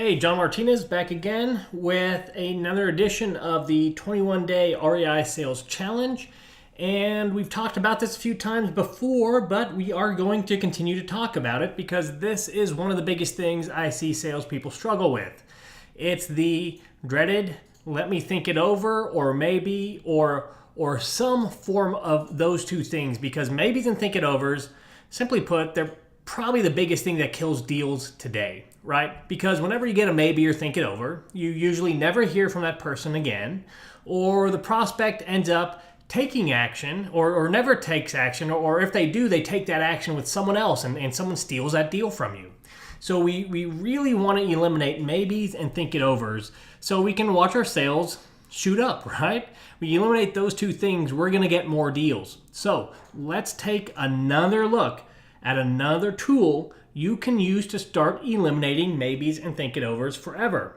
Hey, John Martinez back again with another edition of the 21-day REI Sales Challenge. And we've talked about this a few times before, but we are going to continue to talk about it because this is one of the biggest things I see salespeople struggle with. It's the dreaded, let me think it over, or maybe, or some form of those two things, because maybes and think it overs, simply put, they're probably the biggest thing that kills deals today, right? Because whenever you get a maybe or think it over, you usually never hear from that person again, or the prospect ends up taking action or never takes action, or if they do, they take that action with someone else and someone steals that deal from you. So we really want to eliminate maybes and think it overs so we can watch our sales shoot up, right? We eliminate those two things, we're going to get more deals. So let's take another look at another tool you can use to start eliminating maybes and think it overs forever.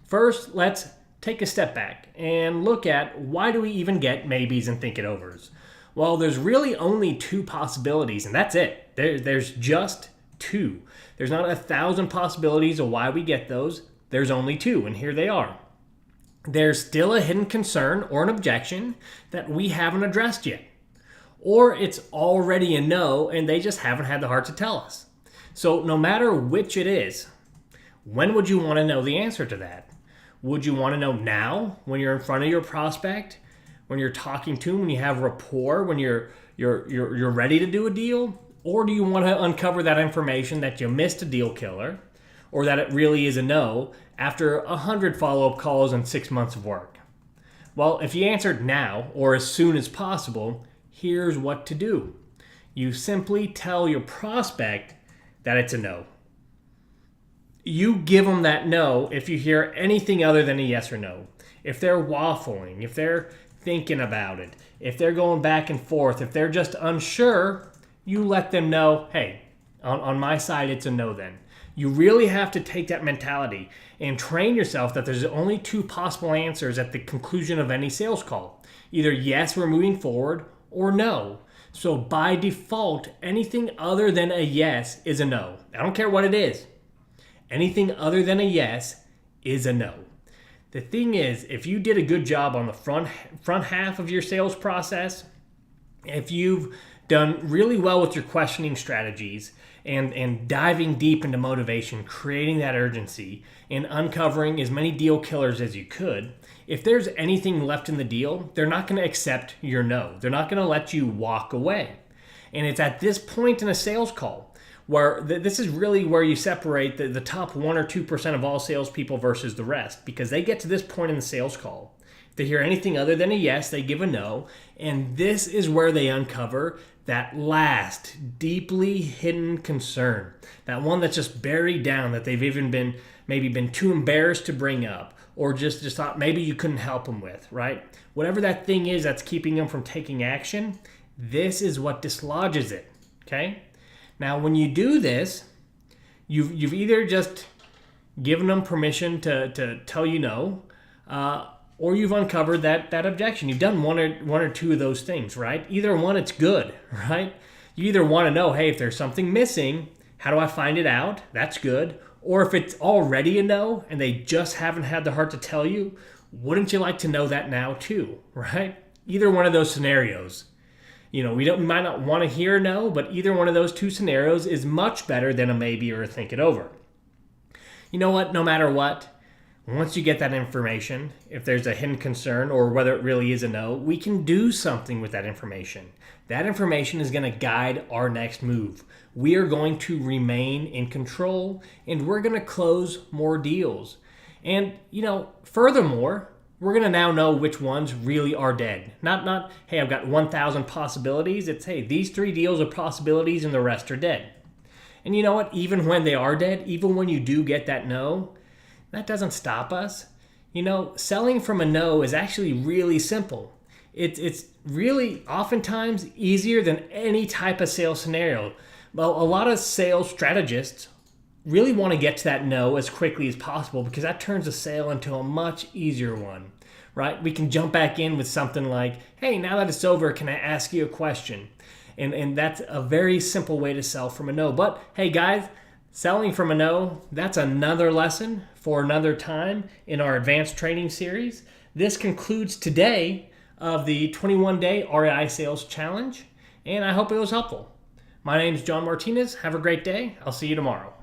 First, let's take a step back and look at why do we even get maybes and think it overs? Well, there's really only two possibilities, and that's it. There's just two. There's not 1,000 possibilities of why we get those. There's only two, and here they are. There's still a hidden concern or an objection that we haven't addressed yet. Or it's already a no and they just haven't had the heart to tell us. So no matter which it is, when would you want to know the answer to that? Would you want to know now when you're in front of your prospect, when you're talking to them, when you have rapport, when you're ready to do a deal? Or do you want to uncover that information that you missed a deal killer, or that it really is a no after 100 follow-up calls and 6 months of work? Well, if you answered now or as soon as possible, here's what to do. You simply tell your prospect that it's a no. You give them that no if you hear anything other than a yes or no. If they're waffling, if they're thinking about it, if they're going back and forth, if they're just unsure, you let them know, hey, on my side, it's a no then. You really have to take that mentality and train yourself that there's only two possible answers at the conclusion of any sales call. Either yes, we're moving forward, or no. So by default, anything other than a yes is a no. I don't care what it is. Anything other than a yes is a no. The thing is, if you did a good job on the front half of your sales process, if you've done really well with your questioning strategies and diving deep into motivation, creating that urgency, and uncovering as many deal killers as you could, if there's anything left in the deal, they're not going to accept your no. They're not going to let you walk away. And it's at this point in a sales call where this is really where you separate the top 1 or 2% of all salespeople versus the rest, because they get to this point in the sales call. If they hear anything other than a yes, they give a no. And this is where they uncover that last deeply hidden concern, that one that's just buried down, that they've even been too embarrassed to bring up, or just thought maybe you couldn't help them with, right? Whatever that thing is that's keeping them from taking action, this is what dislodges it, okay? Now, when you do this, you've either just given them permission to tell you no, or you've uncovered that objection. You've done one or two of those things, right? Either one, it's good, right? You either want to know, hey, if there's something missing, how do I find it out? That's good. Or if it's already a no and they just haven't had the heart to tell you, wouldn't you like to know that now too, right? Either one of those scenarios. We might not want to hear no, but either one of those two scenarios is much better than a maybe or a think it over. You know what? No matter what, once you get that information, if there's a hidden concern or whether it really is a no, we can do something with that information. That information is going to guide our next move. We are going to remain in control and we're going to close more deals. And, furthermore, we're going to now know which ones really are dead. Not, hey, I've got 1,000 possibilities. It's, hey, these 3 deals are possibilities and the rest are dead. And you know what? Even when they are dead, even when you do get that no, that doesn't stop us. Selling from a no is actually really simple. It's really oftentimes easier than any type of sales scenario. Well, a lot of sales strategists really want to get to that no as quickly as possible because that turns a sale into a much easier one, right? We can jump back in with something like, hey, now that it's over, can I ask you a question? And that's a very simple way to sell from a no. But hey, guys, Selling from a no, that's another lesson for another time in our advanced training series. This concludes today of the 21-day REI Sales Challenge, and I hope it was helpful. My name is John Martinez. Have a great day. I'll see you tomorrow.